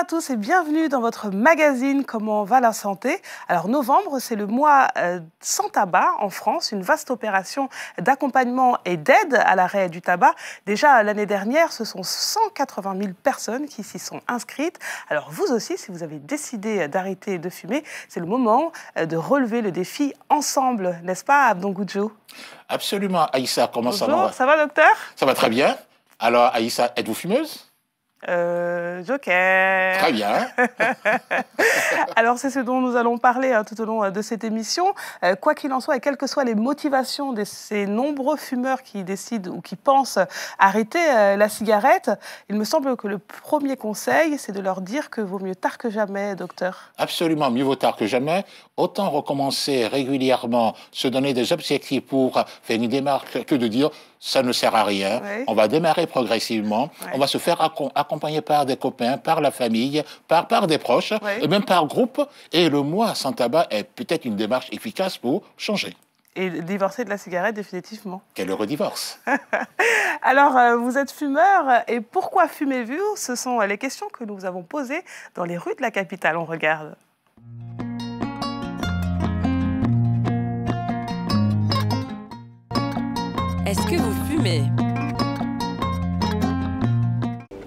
tous et bienvenue dans votre magazine Comment va la santé. Alors novembre, c'est le mois sans tabac en France, une vaste opération d'accompagnement et d'aide à l'arrêt du tabac. Déjà l'année dernière, ce sont 180 000 personnes qui s'y sont inscrites. Alors vous aussi, si vous avez décidé d'arrêter de fumer, c'est le moment de relever le défi ensemble, n'est-ce pas Abdon Goudjo? Absolument. Aïssa, comment ça va? Bonjour, ça va docteur? Ça va très bien. Alors Aïssa, êtes-vous fumeuse? Joker. Très bien. Alors c'est ce dont nous allons parler tout au long de cette émission. Quoi qu'il en soit, et quelles que soient les motivations de ces nombreux fumeurs qui décident ou qui pensent arrêter la cigarette, il me semble que le premier conseil, c'est de leur dire que vaut mieux tard que jamais, docteur. Absolument, mieux vaut tard que jamais. Autant recommencer régulièrement, se donner des objectifs pour faire une démarche que de dire ça ne sert à rien. Oui. On va démarrer progressivement. Oui. On va se faire accompagner par des copains, par la famille, par des proches, oui, et même par groupe. Et le mois sans tabac est peut-être une démarche efficace pour changer. Et divorcer de la cigarette définitivement. Quel heureux divorce. Alors, vous êtes fumeur, et pourquoi fumez-vous? Ce sont les questions que nous vous avons posées dans les rues de la capitale. On regarde. Est-ce que vous fumez?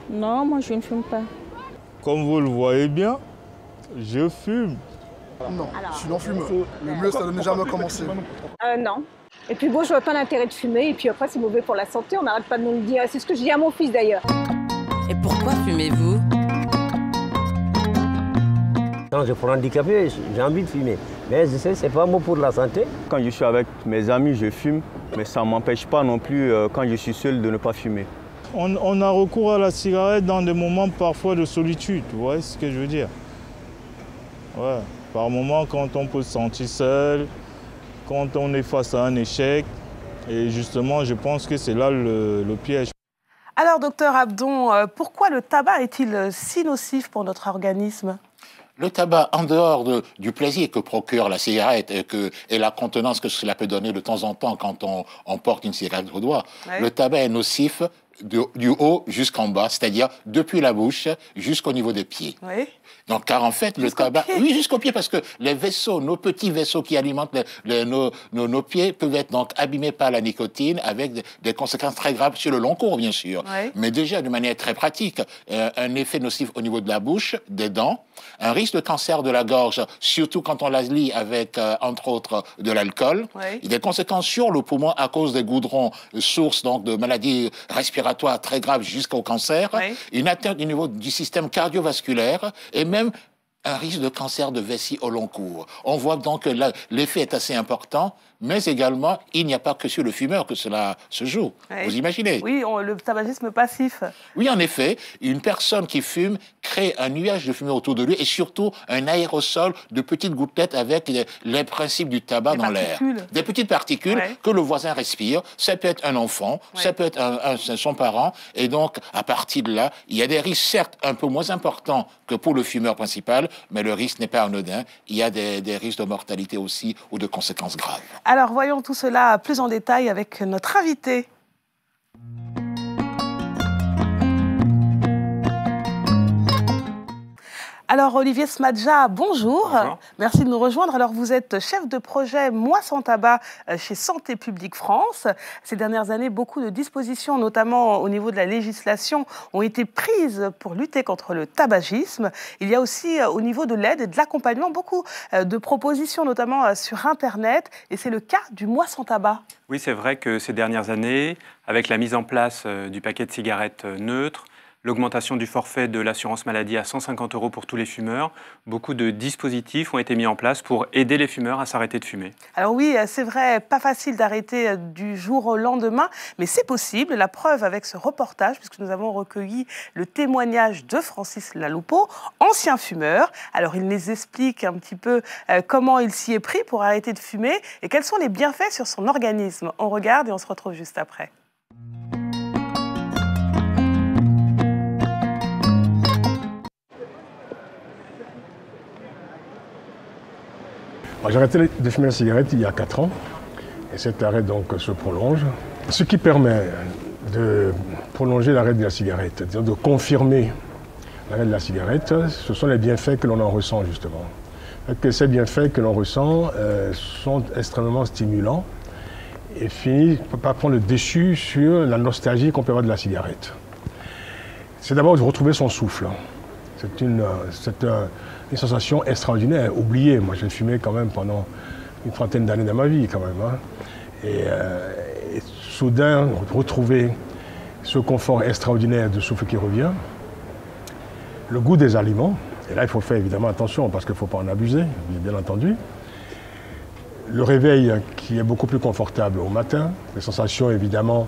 Non, moi je ne fume pas. Comme vous le voyez bien, je fume. Non, je suis non-fumeur. Le mieux, c'est de ne jamais commencer. Non. Et puis bon, je vois pas l'intérêt de fumer. Et puis après, c'est mauvais pour la santé. On n'arrête pas de nous le dire. C'est ce que je dis à mon fils d'ailleurs. Et pourquoi fumez-vous? Quand je suis handicapé, j'ai envie de fumer. Mais je sais, c'est pas bon pour la santé. Quand je suis avec mes amis, je fume. Mais ça ne m'empêche pas non plus, quand je suis seul, de ne pas fumer. On a recours à la cigarette dans des moments parfois de solitude. Vous voyez ce que je veux dire? Ouais. Par moments, quand on peut se sentir seul, quand on est face à un échec. Et justement, je pense que c'est là le piège. Alors, docteur Abdon, pourquoi le tabac est-il si nocif pour notre organisme? Le tabac, en dehors du plaisir que procure la cigarette et la contenance que cela peut donner de temps en temps quand on porte une cigarette au doigt, oui, le tabac est nocif du haut jusqu'en bas, c'est-à-dire depuis la bouche jusqu'au niveau des pieds. Oui. Donc, car en fait, le tabac... Oui, jusqu'aux pieds, parce que les vaisseaux, nos petits vaisseaux qui alimentent nos pieds peuvent être donc abîmés par la nicotine avec des conséquences très graves sur le long cours, bien sûr. Oui. Mais déjà, de manière très pratique, un effet nocif au niveau de la bouche, des dents, un risque de cancer de la gorge, surtout quand on la lie avec, entre autres, de l'alcool. Oui. Et des conséquences sur le poumon à cause des goudrons, source donc de maladies respiratoires très graves jusqu'au cancer. Oui. Une atteinte au niveau du système cardiovasculaire et même un risque de cancer de vessie au long cours. On voit donc que l'effet est assez important, mais également, il n'y a pas que sur le fumeur que cela se joue. Oui. Vous imaginez? Oui, le tabagisme passif. Oui, en effet, une personne qui fume crée un nuage de fumée autour de lui et surtout un aérosol de petites gouttelettes avec les principes du tabac dans l'air. Des petites particules, oui, que le voisin respire. Ça peut être un enfant, oui, ça peut être son parent. Et donc, à partir de là, il y a des risques, certes, un peu moins importants que pour le fumeur principal, mais le risque n'est pas anodin. Il y a des risques de mortalité aussi ou de conséquences graves. Alors, voyons tout cela plus en détail avec notre invité. Alors, Olivier Smadja, bonjour. Bonjour. Merci de nous rejoindre. Alors, vous êtes chef de projet Mois sans tabac chez Santé publique France. Ces dernières années, beaucoup de dispositions, notamment au niveau de la législation, ont été prises pour lutter contre le tabagisme. Il y a aussi, au niveau de l'aide et de l'accompagnement, beaucoup de propositions, notamment sur Internet. Et c'est le cas du Mois sans tabac. Oui, c'est vrai que ces dernières années, avec la mise en place du paquet de cigarettes neutres, l'augmentation du forfait de l'assurance maladie à 150 € pour tous les fumeurs. Beaucoup de dispositifs ont été mis en place pour aider les fumeurs à s'arrêter de fumer. Alors oui, c'est vrai, pas facile d'arrêter du jour au lendemain, mais c'est possible. La preuve avec ce reportage, puisque nous avons recueilli le témoignage de Francis Laloupeau, ancien fumeur. Alors il nous explique un petit peu comment il s'y est pris pour arrêter de fumer et quels sont les bienfaits sur son organisme. On regarde et on se retrouve juste après. J'ai arrêté de fumer la cigarette il y a 4 ans et cet arrêt donc se prolonge. Ce qui permet de prolonger l'arrêt de la cigarette, c'est-à-dire de confirmer l'arrêt de la cigarette, ce sont les bienfaits que l'on en ressent justement. Que ces bienfaits que l'on ressent sont extrêmement stimulants et finissent par prendre le dessus sur la nostalgie qu'on peut avoir de la cigarette. C'est d'abord de retrouver son souffle. C'est une sensation extraordinaire, oubliée. Moi, j'ai fumé quand même pendant une trentaine d'années de ma vie, quand même. Hein. Et soudain, retrouver ce confort extraordinaire de souffle qui revient, le goût des aliments, et là, il faut faire évidemment attention, parce qu'il ne faut pas en abuser, bien entendu. Le réveil qui est beaucoup plus confortable au matin, les sensations évidemment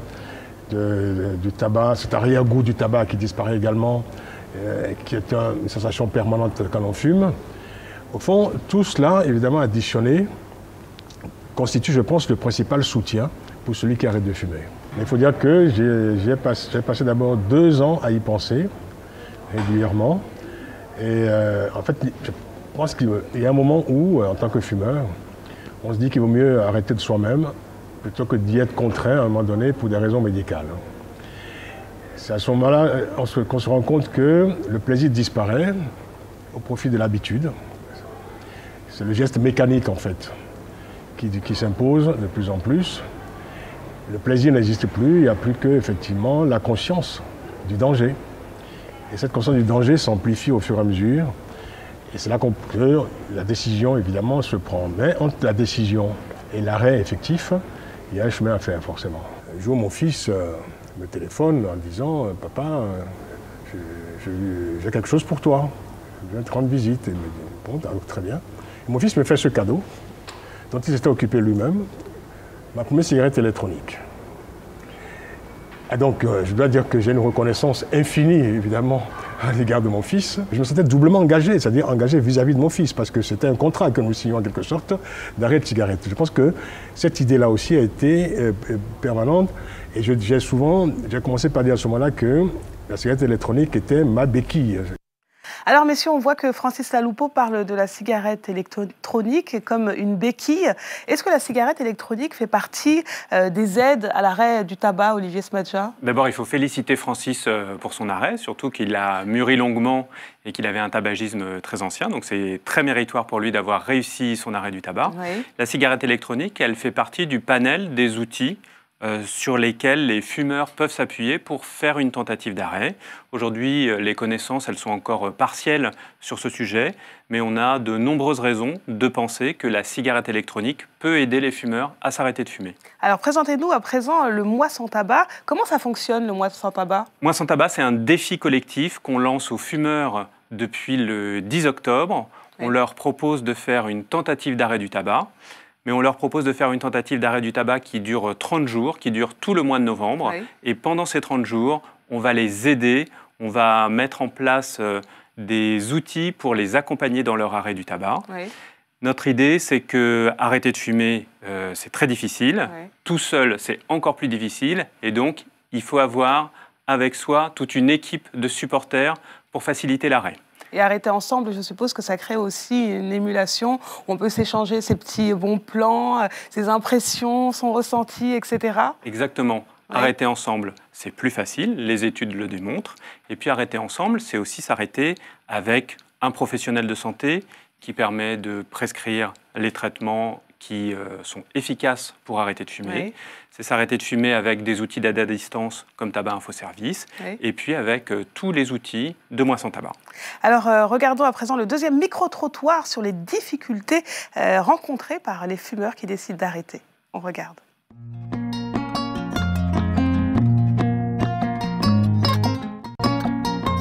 du tabac, cet arrière-goût du tabac qui disparaît également, qui est une sensation permanente quand on fume. Au fond, tout cela, évidemment additionné, constitue, je pense, le principal soutien pour celui qui arrête de fumer. Mais il faut dire que j'ai passé d'abord 2 ans à y penser, régulièrement. Et en fait, je pense qu'il y a un moment où, en tant que fumeur, on se dit qu'il vaut mieux arrêter de soi-même plutôt que d'y être contraint à un moment donné pour des raisons médicales. C'est à ce moment-là qu'on se rend compte que le plaisir disparaît au profit de l'habitude. C'est le geste mécanique, en fait, qui s'impose de plus en plus. Le plaisir n'existe plus, il n'y a plus que, effectivement, la conscience du danger. Et cette conscience du danger s'amplifie au fur et à mesure. Et c'est là que la décision, évidemment, se prend. Mais entre la décision et l'arrêt effectif, il y a un chemin à faire, forcément. Un jour, mon fils me téléphone en disant « Papa, j'ai quelque chose pour toi. Je viens te rendre visite. » Et il me dit « Bon, très bien. » Et mon fils me fait ce cadeau, dont il s'était occupé lui-même, ma première cigarette électronique. Et donc, je dois dire que j'ai une reconnaissance infinie, évidemment, à l'égard de mon fils. Je me sentais doublement engagé, c'est-à-dire engagé vis-à-vis de mon fils, parce que c'était un contrat que nous signions en quelque sorte d'arrêt de cigarette. Je pense que cette idée-là aussi a été permanente. Et j'ai commencé par dire à ce moment-là que la cigarette électronique était ma béquille. Alors, messieurs, on voit que Francis Taloupo parle de la cigarette électronique comme une béquille. Est-ce que la cigarette électronique fait partie des aides à l'arrêt du tabac, Olivier Smadja? D'abord, il faut féliciter Francis pour son arrêt, surtout qu'il a mûri longuement et qu'il avait un tabagisme très ancien. Donc, c'est très méritoire pour lui d'avoir réussi son arrêt du tabac. Oui. La cigarette électronique, elle fait partie du panel des outils sur lesquels les fumeurs peuvent s'appuyer pour faire une tentative d'arrêt. Aujourd'hui, les connaissances, elles sont encore partielles sur ce sujet, mais on a de nombreuses raisons de penser que la cigarette électronique peut aider les fumeurs à s'arrêter de fumer. Alors, présentez-nous à présent le mois sans tabac. Comment ça fonctionne, le mois sans tabac? Mois sans tabac, c'est un défi collectif qu'on lance aux fumeurs depuis le 10 octobre. Oui. On leur propose de faire une tentative d'arrêt du tabac. Mais on leur propose de faire une tentative d'arrêt du tabac qui dure 30 jours, qui dure tout le mois de novembre. Oui. Et pendant ces 30 jours, on va les aider, on va mettre en place des outils pour les accompagner dans leur arrêt du tabac. Oui. Notre idée, c'est que arrêter de fumer, c'est très difficile. Oui. Tout seul, c'est encore plus difficile. Et donc, il faut avoir avec soi toute une équipe de supporters pour faciliter l'arrêt. Et arrêter ensemble, je suppose que ça crée aussi une émulation où on peut s'échanger ses petits bons plans, ses impressions, son ressenti, etc. Exactement. Ouais. Arrêter ensemble, c'est plus facile, les études le démontrent. Et puis arrêter ensemble, c'est aussi s'arrêter avec un professionnel de santé qui permet de prescrire les traitements qui sont efficaces pour arrêter de fumer. Oui. C'est s'arrêter de fumer avec des outils d'aide à distance comme Tabac Info Service, oui. Et puis avec tous les outils de Mois sans tabac. Alors, regardons à présent le deuxième micro-trottoir sur les difficultés rencontrées par les fumeurs qui décident d'arrêter. On regarde.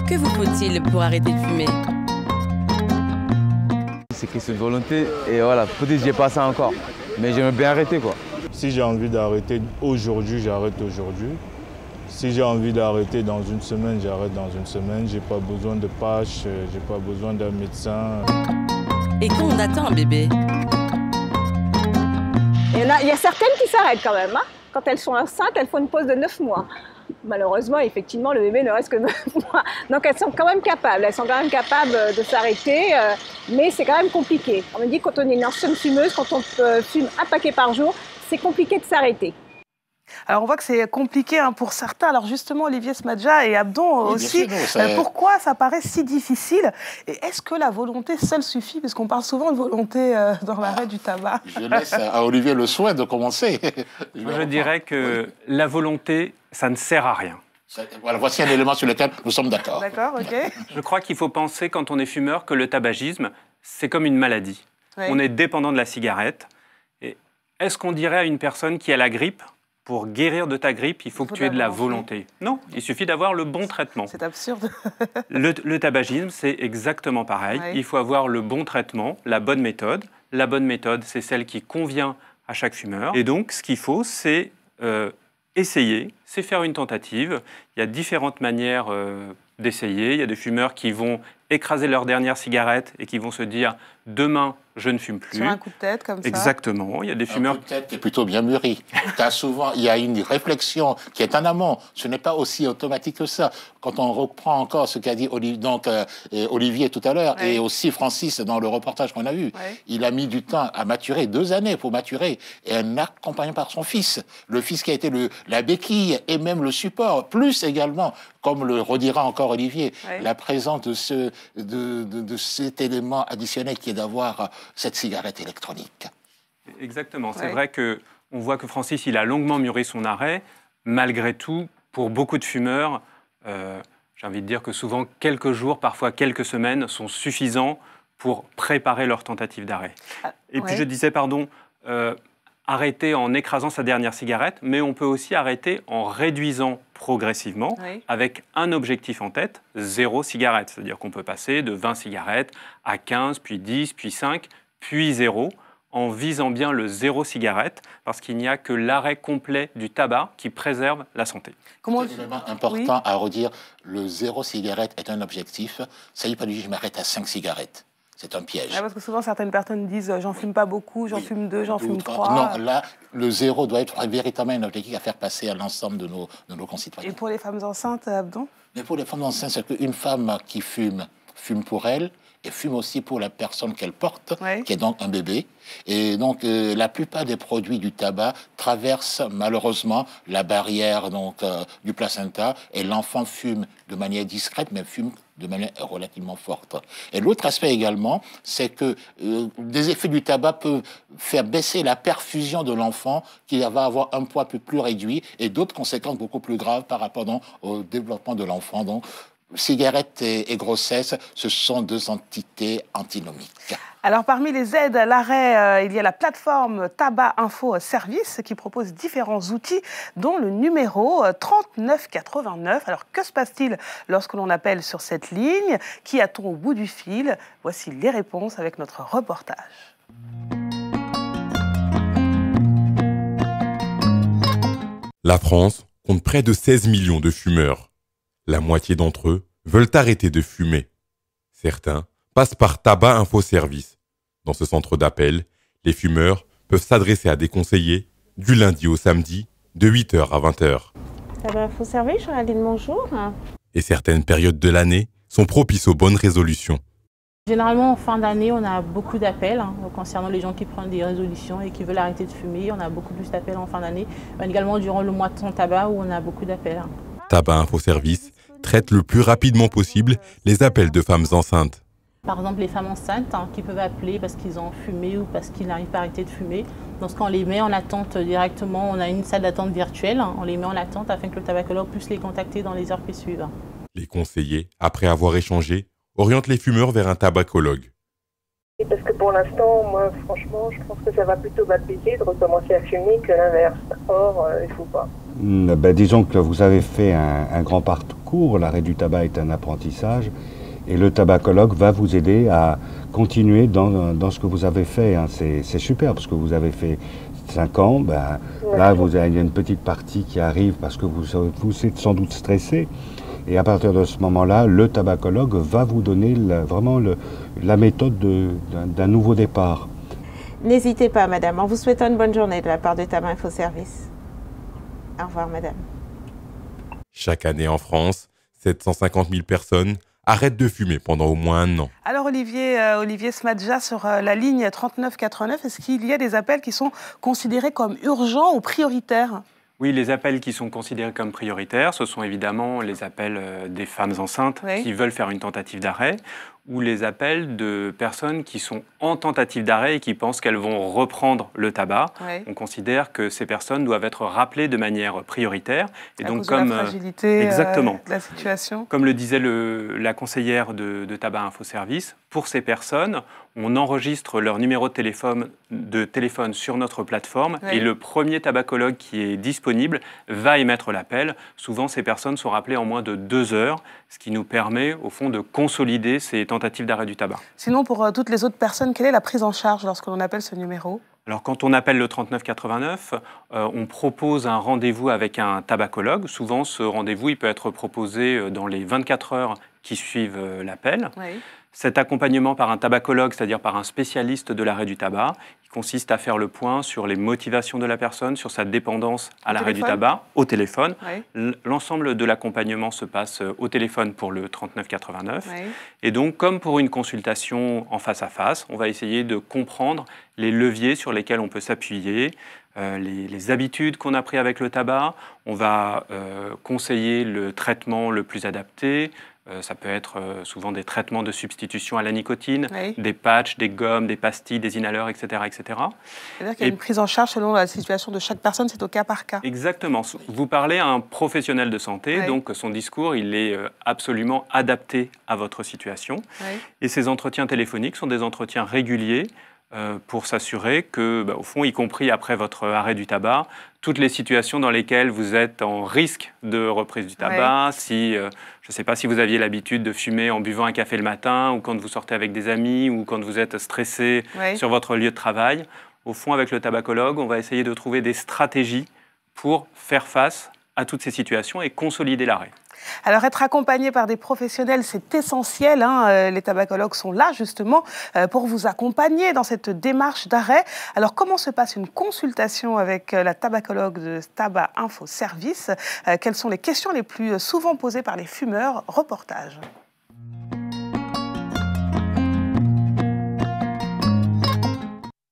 Que vous faut-il pour arrêter de fumer? C'est question de volonté et voilà, peut-être que j'ai pas ça encore, mais j'aimerais bien arrêter quoi. Si j'ai envie d'arrêter aujourd'hui, j'arrête aujourd'hui. Si j'ai envie d'arrêter dans une semaine, j'arrête dans une semaine. J'ai pas besoin de patch, j'ai pas besoin d'un médecin. Et quand on attend un bébé? Il y a certaines qui s'arrêtent quand même. Hein. Quand elles sont enceintes, elles font une pause de 9 mois. Malheureusement, effectivement, le bébé ne reste que 9 mois. Donc elles sont quand même capables. Elles sont quand même capables de s'arrêter, mais c'est quand même compliqué. On me dit que quand on est une ancienne fumeuse, quand on fume un paquet par jour, c'est compliqué de s'arrêter. Alors on voit que c'est compliqué pour certains. Alors justement, Olivier Smadja et Abdon Oui, aussi, bien sûr, pourquoi ça paraît si difficile? Et est-ce que la volonté seule suffit? Parce qu'on parle souvent de volonté dans l'arrêt du tabac. Je laisse à Olivier le soin de commencer. Je dirais que la volonté, ça ne sert à rien. Voilà, voici un élément sur lequel nous sommes d'accord. D'accord, ok. Je crois qu'il faut penser, quand on est fumeur, que le tabagisme, c'est comme une maladie. Oui. On est dépendant de la cigarette. Et est-ce qu'on dirait à une personne qui a la grippe, pour guérir de ta grippe, il faut que tu aies de la volonté? Non, il suffit d'avoir le bon traitement. C'est absurde. Le tabagisme, c'est exactement pareil. Oui. Il faut avoir le bon traitement, la bonne méthode. La bonne méthode, c'est celle qui convient à chaque fumeur. Et donc, ce qu'il faut, c'est essayer, c'est faire une tentative. Il y a différentes manières d'essayer. Il y a des fumeurs qui vont écraser leur dernière cigarette et qui vont se dire « demain, je ne fume plus ». Sur un coup de tête, comme ça. Exactement. Il y a des fumeurs... Un coup de tête qui est plutôt bien mûri. Souvent, il y a une réflexion qui est en amont. Ce n'est pas aussi automatique que ça. Quand on reprend encore ce qu'a dit Olivier tout à l'heure, et aussi Francis dans le reportage qu'on a vu, il a mis du temps à maturer, 2 années pour maturer, et un accompagné par son fils. Le fils qui a été la béquille et même le support, plus également, comme le redira encore Olivier, la présence de cet élément additionnel qui est d'avoir cette cigarette électronique. Exactement. C'est vrai qu'on voit que Francis, il a longuement mûri son arrêt. Malgré tout, pour beaucoup de fumeurs, j'ai envie de dire que souvent, quelques jours, parfois quelques semaines, sont suffisants pour préparer leur tentative d'arrêt. Et puis je disais, arrêter en écrasant sa dernière cigarette, mais on peut aussi arrêter en réduisant progressivement avec un objectif en tête, 0 cigarette. C'est-à-dire qu'on peut passer de 20 cigarettes à 15, puis 10, puis 5, puis 0, en visant bien le 0 cigarette, parce qu'il n'y a que l'arrêt complet du tabac qui préserve la santé. C'est un élément important à redire, le 0 cigarette est un objectif. Ça y est pas du je m'arrête à 5 cigarettes. C'est un piège. Parce que souvent, certaines personnes disent j'en fume pas beaucoup, j'en fume 2, j'en fume 3. Non, là, le 0 doit être véritablement un objectif à faire passer à l'ensemble de nos concitoyens. Et pour les femmes enceintes, Abdon? Mais pour les femmes enceintes, c'est qu'une femme qui fume pour elle et fume aussi pour la personne qu'elle porte, qui est donc un bébé. Et donc, la plupart des produits du tabac traversent malheureusement la barrière du placenta et l'enfant fume de manière discrète, mais fume de manière relativement forte. Et l'autre aspect également, c'est que des effets du tabac peuvent faire baisser la perfusion de l'enfant, qui va avoir un poids plus réduit, et d'autres conséquences beaucoup plus graves par rapport au développement de l'enfant. Donc, cigarette et grossesse, ce sont 2 entités antinomiques. Alors, parmi les aides à l'arrêt, il y a la plateforme Tabac Info Service qui propose différents outils, dont le numéro 3989. Alors, que se passe-t-il lorsque l'on appelle sur cette ligne? Qui a-t-on au bout du fil? Voici les réponses avec notre reportage. La France compte près de 16 millions de fumeurs. La moitié d'entre eux veulent arrêter de fumer. Certains passent par Tabac Info Service. Dans ce centre d'appel, les fumeurs peuvent s'adresser à des conseillers du lundi au samedi de 8h à 20h. Tabac Info Service, Géraldine, bonjour. Et certaines périodes de l'année sont propices aux bonnes résolutions. Généralement, en fin d'année, on a beaucoup d'appels concernant les gens qui prennent des résolutions et qui veulent arrêter de fumer. On a beaucoup plus d'appels en fin d'année, également durant le mois de sans tabac où on a beaucoup d'appels. Tabac Info Service traite le plus rapidement possible les appels de femmes enceintes. Par exemple, les femmes enceintes qui peuvent appeler parce qu'ils ont fumé ou parce qu'ils n'arrivent pas à arrêter de fumer. Dans ce cas, on les met en attente directement. On a une salle d'attente virtuelle. On les met en attente afin que le tabacologue puisse les contacter dans les heures qui suivent. Les conseillers, après avoir échangé, orientent les fumeurs vers un tabacologue. Parce que pour l'instant, moi, franchement, je pense que ça va plutôt m'apaiser de recommencer à fumer que l'inverse. Or, il ne faut pas. Disons que vous avez fait un grand parcours. L'arrêt du tabac est un apprentissage. Et le tabacologue va vous aider à continuer dans ce que vous avez fait. C'est super parce que vous avez fait 5 ans. Là, il y a une petite partie qui arrive parce que vous êtes sans doute stressé. Et à partir de ce moment-là, le tabacologue va vous donner vraiment la méthode d'un nouveau départ. N'hésitez pas, madame. On vous souhaite une bonne journée de la part de Tabac Info Service. Au revoir, madame. Chaque année en France, 750 000 personnes arrêtent de fumer pendant au moins 1 an. Alors Olivier Smadja, sur la ligne 3989, est-ce qu'il y a des appels qui sont considérés comme urgents ou prioritaires? Oui, les appels qui sont considérés comme prioritaires, ce sont évidemment les appels des femmes enceintes qui veulent faire une tentative d'arrêt ou les appels de personnes qui sont en tentative d'arrêt et qui pensent qu'elles vont reprendre le tabac. On considère que ces personnes doivent être rappelées de manière prioritaire. Et donc, comme de la fragilité exactement, de la situation. Comme le disait la conseillère de Tabac Info Service, pour ces personnes, on enregistre leur numéro de téléphone sur notre plateforme et le premier tabacologue qui est disponible va émettre l'appel. Souvent, ces personnes sont rappelées en moins de 2 heures, ce qui nous permet, au fond, de consolider ces tentatives d'arrêt du tabac. Sinon, pour toutes les autres personnes, quelle est la prise en charge lorsque l'on appelle ce numéro ? Alors, quand on appelle le 3989, on propose un rendez-vous avec un tabacologue. Souvent, ce rendez-vous il peut être proposé dans les 24 heures qui suivent l'appel. Cet accompagnement par un tabacologue, c'est-à-dire par un spécialiste de l'arrêt du tabac, il consiste à faire le point sur les motivations de la personne, sur sa dépendance à l'arrêt du tabac, au téléphone. L'ensemble de l'accompagnement se passe au téléphone pour le 3989. Et donc, comme pour une consultation en face à face, on va essayer de comprendre les leviers sur lesquels on peut s'appuyer, les habitudes qu'on a prises avec le tabac. On va conseiller le traitement le plus adapté. Ça peut être souvent des traitements de substitution à la nicotine, des patchs, des gommes, des pastilles, des inhaleurs, etc. etc. C'est-à-dire qu'il y a une prise en charge selon la situation de chaque personne, c'est au cas par cas. Exactement. Vous parlez à un professionnel de santé, donc son discours, il est absolument adapté à votre situation. Et ces entretiens téléphoniques sont des entretiens réguliers pour s'assurer que, au fond, y compris après votre arrêt du tabac, toutes les situations dans lesquelles vous êtes en risque de reprise du tabac, si, je ne sais pas si vous aviez l'habitude de fumer en buvant un café le matin, ou quand vous sortez avec des amis, ou quand vous êtes stressé sur votre lieu de travail, au fond, avec le tabacologue, on va essayer de trouver des stratégies pour faire face à toutes ces situations et consolider l'arrêt. Alors, être accompagné par des professionnels, c'est essentiel. Les tabacologues sont là, justement, pour vous accompagner dans cette démarche d'arrêt. Alors, comment se passe une consultation avec la tabacologue de Tabac Info Service ? Quelles sont les questions les plus souvent posées par les fumeurs ? Reportage.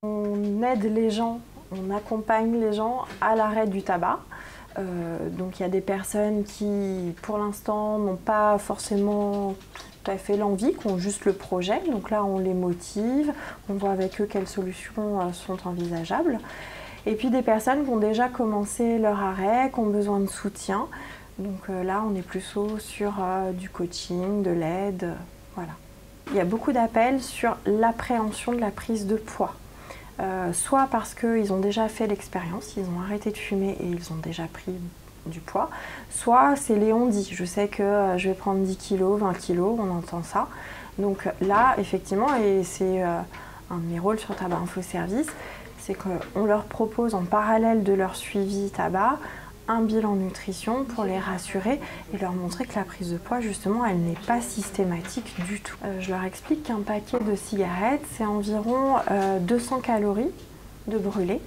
On aide les gens, on accompagne les gens à l'arrêt du tabac. Donc il y a des personnes qui, pour l'instant, n'ont pas forcément tout à fait l'envie, qui ont juste le projet. Donc là, on les motive, on voit avec eux quelles solutions sont envisageables. Et puis des personnes qui ont déjà commencé leur arrêt, qui ont besoin de soutien. Donc là, on est plus sur du coaching, de l'aide, voilà. Il y a beaucoup d'appels sur l'appréhension de la prise de poids. Soit parce qu'ils ont déjà fait l'expérience, ils ont arrêté de fumer et ils ont déjà pris du poids, soit c'est les on-dit. Je sais que je vais prendre 10 kilos, 20 kilos, on entend ça. Donc là, effectivement, et c'est un de mes rôles sur Tabac Info Service, c'est qu'on leur propose en parallèle de leur suivi tabac, un bilan nutrition pour les rassurer et leur montrer que la prise de poids, justement, elle n'est pas systématique du tout. Je leur explique qu'un paquet de cigarettes, c'est environ 200 calories de brûlées.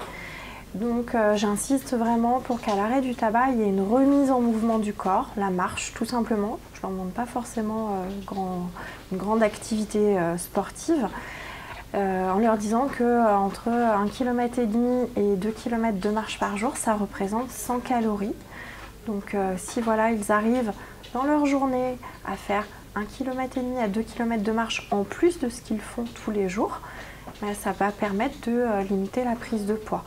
Donc j'insiste vraiment pour qu'à l'arrêt du tabac, il y ait une remise en mouvement du corps, la marche tout simplement. Je ne leur demande pas forcément une grande activité sportive. En leur disant qu'entre 1,5 km et 2 km de marche par jour, ça représente 100 calories. Donc si ils arrivent dans leur journée à faire 1,5 km à 2 km de marche en plus de ce qu'ils font tous les jours, ça va permettre de limiter la prise de poids.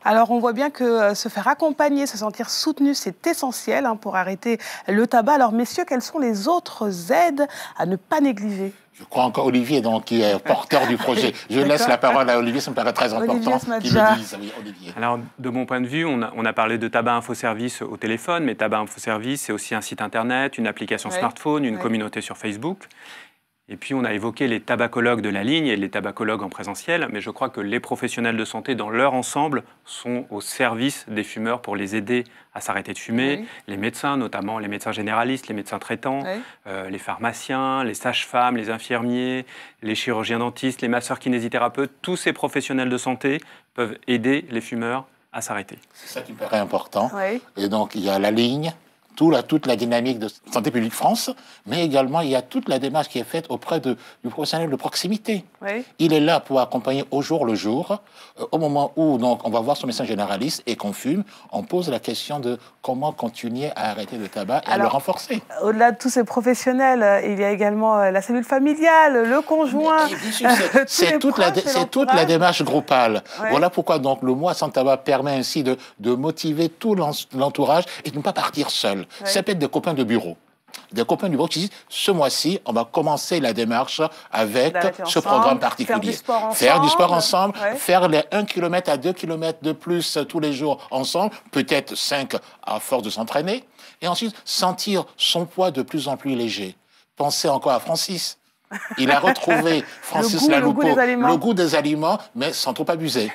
Alors, on voit bien que se faire accompagner, se sentir soutenu, c'est essentiel pour arrêter le tabac. Alors, messieurs, quelles sont les autres aides à ne pas négliger ? Je crois encore Olivier, donc, qui est porteur du projet. Je laisse la parole à Olivier, ça me paraît très important qu'il le dise. Oui, Olivier. Alors, de mon point de vue, on a parlé de Tabac Info Service au téléphone, mais Tabac Info Service, c'est aussi un site internet, une application smartphone, une communauté sur Facebook. Et puis, on a évoqué les tabacologues de la ligne et les tabacologues en présentiel, mais je crois que les professionnels de santé, dans leur ensemble, sont au service des fumeurs pour les aider à s'arrêter de fumer. Les médecins, notamment les médecins généralistes, les médecins traitants, les pharmaciens, les sages-femmes, les infirmiers, les chirurgiens dentistes, les masseurs kinésithérapeutes, tous ces professionnels de santé peuvent aider les fumeurs à s'arrêter. C'est ça qui me paraît important. Et donc, il y a la ligne toute la dynamique de Santé publique France, mais également il y a toute la démarche qui est faite auprès du professionnel de proximité. Oui. Il est là pour accompagner au jour le jour. Au moment où donc, on va voir son médecin généraliste et qu'on fume, on pose la question de comment continuer à arrêter le tabac et à le renforcer. Au-delà de tous ces professionnels, il y a également la cellule familiale, le conjoint. C'est toute la démarche groupale. Ouais. Voilà pourquoi donc, le mois sans tabac permet ainsi de motiver tout l'entourage et de ne pas partir seul. Ouais. Ça peut être des copains de bureau. Des copains du bureau qui disent, ce mois-ci, on va commencer la démarche avec ce programme particulier. Faire du sport ensemble, ouais. Faire les 1 km à 2 km de plus tous les jours ensemble, peut-être 5 à force de s'entraîner, et ensuite sentir son poids de plus en plus léger. Pensez encore à Francis. Il a retrouvé, Francis Laloupeau, le goût des aliments, mais sans trop abuser.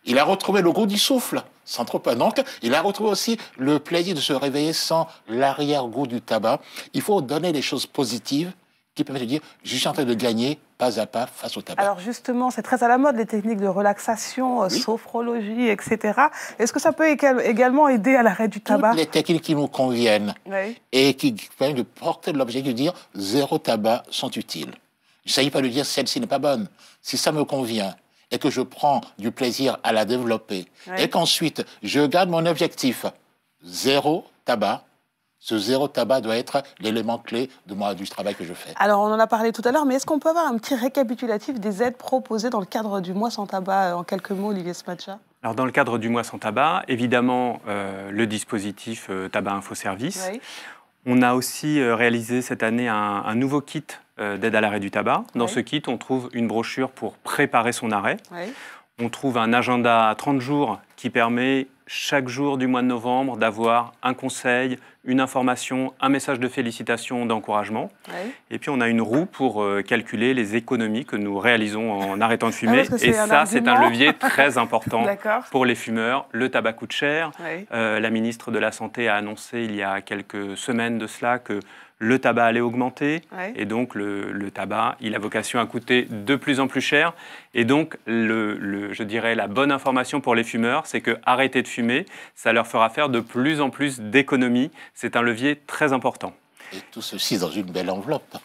Il a retrouvé le goût du souffle, sans trop. Donc, il a retrouvé aussi le plaisir de se réveiller sans l'arrière-goût du tabac. Il faut donner des choses positives qui permettent de dire « je suis en train de gagner pas à pas face au tabac ». Alors justement, c'est très à la mode, les techniques de relaxation, sophrologie, etc. Est-ce que ça peut également aider à l'arrêt du tabac? Toutes les techniques qui nous conviennent et qui permettent de porter l'objectif de dire « zéro tabac » sont utiles. Il ne s'agit pas de dire « celle-ci n'est pas bonne ». Si ça me convient, et que je prends du plaisir à la développer, et qu'ensuite, je garde mon objectif, zéro tabac, ce zéro tabac doit être l'élément clé du travail que je fais. Alors, on en a parlé tout à l'heure, mais est-ce qu'on peut avoir un petit récapitulatif des aides proposées dans le cadre du mois sans tabac, en quelques mots, Olivier Smadja? Alors, dans le cadre du mois sans tabac, évidemment, le dispositif Tabac Info Service. Oui. On a aussi réalisé cette année un nouveau kit d'aide à l'arrêt du tabac. Dans ce kit, on trouve une brochure pour préparer son arrêt. On trouve un agenda à 30 jours qui permet chaque jour du mois de novembre d'avoir un conseil, une information, un message de félicitations, d'encouragement. Et puis on a une roue pour calculer les économies que nous réalisons en arrêtant de fumer. Et ça, c'est un levier très important pour les fumeurs. Le tabac coûte cher. La ministre de la Santé a annoncé il y a quelques semaines de cela que le tabac allait augmenter, et donc le tabac, il a vocation à coûter de plus en plus cher. Et donc, je dirais, la bonne information pour les fumeurs, c'est que arrêter de fumer, ça leur fera faire de plus en plus d'économies. C'est un levier très important. Et tout ceci dans une belle enveloppe.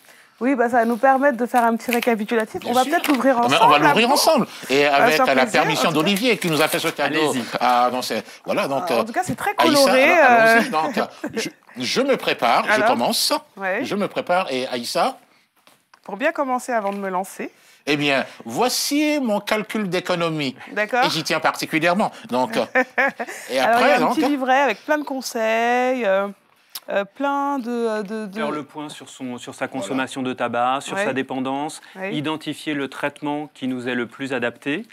Oui, bah, ça va nous permettre de faire un petit récapitulatif. On va peut-être l'ouvrir ensemble. On va l'ouvrir ensemble. Et avec la permission d'Olivier qui nous a fait ce cadeau. Voilà, donc, en tout cas, c'est très coloré. Aïssa, donc, je me prépare, je commence. Je me prépare. Et Aïssa? Pour bien commencer avant de me lancer. Eh bien, voici mon calcul d'économie. D'accord. Et j'y tiens particulièrement. Donc, et après, alors, il y a un petit livret avec plein de conseils. Plein de... Faire le point sur sa consommation de tabac, sur sa dépendance, identifier le traitement qui nous est le plus adapté.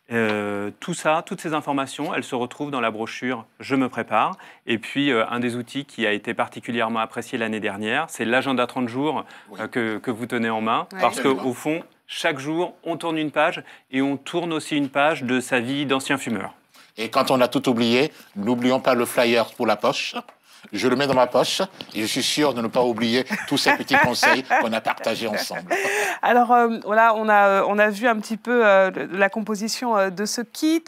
Tout ça, toutes ces informations, elles se retrouvent dans la brochure « Je me prépare ». Et puis, un des outils qui a été particulièrement apprécié l'année dernière, c'est l'agenda 30 jours que vous tenez en main. Parce qu'au fond, chaque jour, on tourne une page et on tourne aussi une page de sa vie d'ancien fumeur. Et quand on a tout oublié, n'oublions pas le flyer pour la poche. Je le mets dans ma poche et je suis sûr de ne pas oublier tous ces petits conseils qu'on a partagés ensemble. Alors, voilà, on a vu un petit peu la composition de ce kit,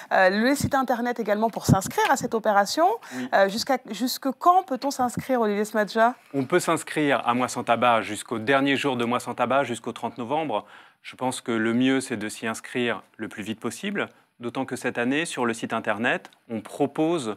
le site internet également pour s'inscrire à cette opération. Jusque quand peut-on s'inscrire, Olivier Smadja? On peut s'inscrire à Mois sans tabac jusqu'au dernier jour de Mois sans tabac, jusqu'au 30 novembre. Je pense que le mieux, c'est de s'y inscrire le plus vite possible, d'autant que cette année, sur le site internet, on propose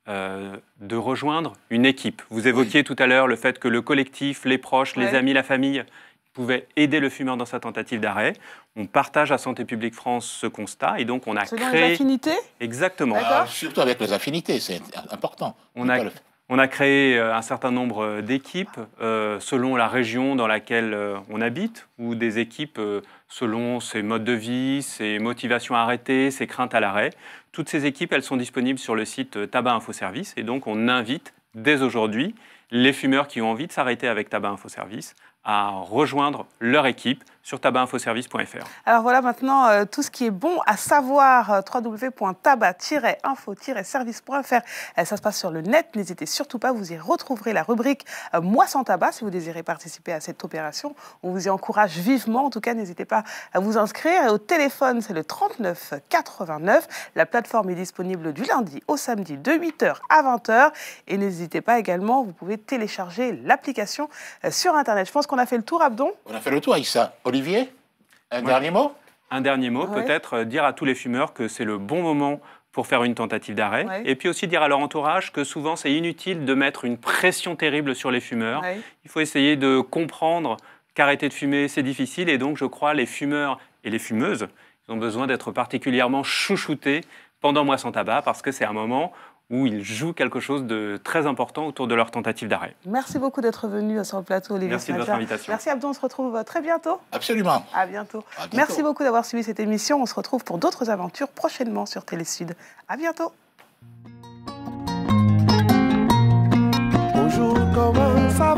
de rejoindre une équipe. Vous évoquiez tout à l'heure le fait que le collectif, les proches, les amis, la famille pouvaient aider le fumeur dans sa tentative d'arrêt. On partage à Santé publique France ce constat et donc on a créé... Selon les affinités? Exactement. Surtout avec les affinités, c'est important. On a créé un certain nombre d'équipes selon la région dans laquelle on habite ou des équipes selon ses modes de vie, ses motivations à arrêter, ses craintes à l'arrêt. Toutes ces équipes, elles sont disponibles sur le site Tabac Info Service et donc on invite dès aujourd'hui les fumeurs qui ont envie de s'arrêter avec Tabac Info Service à rejoindre leur équipe sur tabacinfoservice.fr. Alors voilà maintenant tout ce qui est bon à savoir, www.tabac-info-service.fr. Ça se passe sur le net, n'hésitez surtout pas, vous y retrouverez la rubrique Moi sans tabac si vous désirez participer à cette opération. On vous y encourage vivement, en tout cas n'hésitez pas à vous inscrire. Et au téléphone, c'est le 39 89. La plateforme est disponible du lundi au samedi de 8h à 20h. Et n'hésitez pas également, vous pouvez télécharger l'application sur Internet. Je pense qu'on a fait le tour, Abdon. On a fait le tour, Aïssa. Olivier, un dernier mot? Un dernier mot, peut-être dire à tous les fumeurs que c'est le bon moment pour faire une tentative d'arrêt. Et puis aussi dire à leur entourage que souvent c'est inutile de mettre une pression terrible sur les fumeurs. Il faut essayer de comprendre qu'arrêter de fumer, c'est difficile. Et donc, je crois, les fumeurs et les fumeuses ont besoin d'être particulièrement chouchoutés pendant Moi sans tabac parce que c'est un moment où ils jouent quelque chose de très important autour de leur tentative d'arrêt. Merci beaucoup d'être venu sur le plateau, Olivier. Merci de votre invitation. Merci Abdon, on se retrouve très bientôt. Absolument. À bientôt. Merci beaucoup d'avoir suivi cette émission. On se retrouve pour d'autres aventures prochainement sur Télé Sud. À bientôt. Bonjour, comment ça va?